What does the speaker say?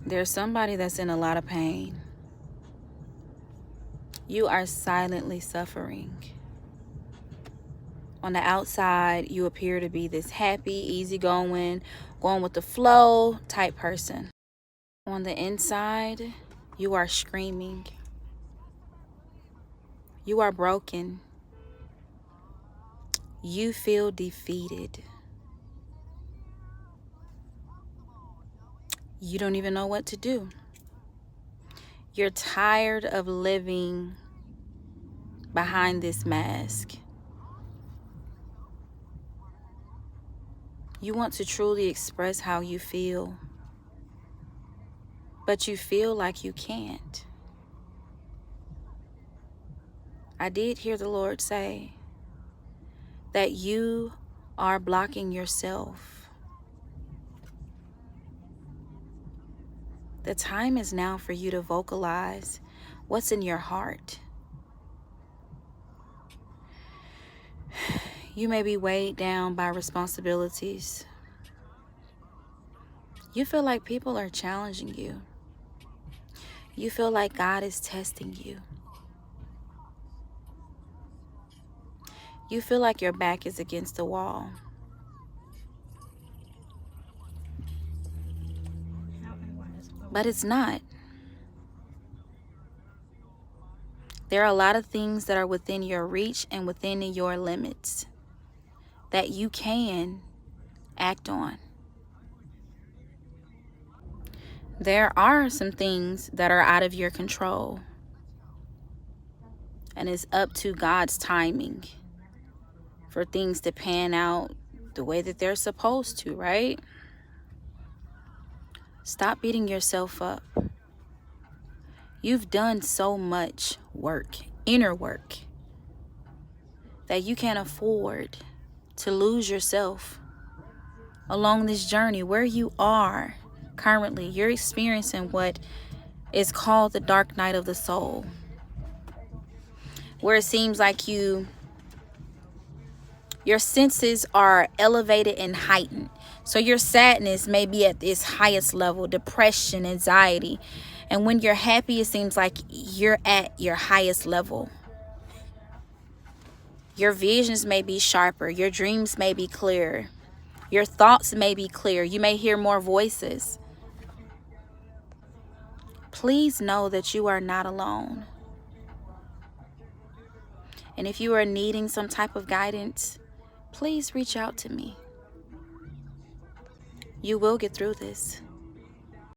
There's somebody that's in a lot of pain. You are silently suffering. On the outside, you appear to be this happy, easygoing, going with the flow type person. On the inside, you are screaming. You are broken. You feel defeated. You don't even know what to do. You're tired of living behind this mask. You want to truly express how you feel, but you feel like you can't. I did hear the Lord say that you are blocking yourself. The time is now for you to vocalize what's in your heart. You may be weighed down by responsibilities. You feel like people are challenging you. You feel like God is testing you. You feel like your back is against the wall. But it's not. There are a lot of things that are within your reach and within your limits that you can act on. There are some things that are out of your control, and it's up to God's timing for things to pan out the way that they're supposed to, right? Stop beating yourself up. You've done so much work, inner work, that you can't afford to lose yourself along this journey. Where you are currently, you're experiencing what is called the dark night of the soul, where it seems like your senses are elevated and heightened. So your sadness may be at its highest level, depression, anxiety. And when you're happy, it seems like you're at your highest level. Your visions may be sharper. Your dreams may be clearer. Your thoughts may be clear. You may hear more voices. Please know that you are not alone. And if you are needing some type of guidance, please reach out to me. You will get through this.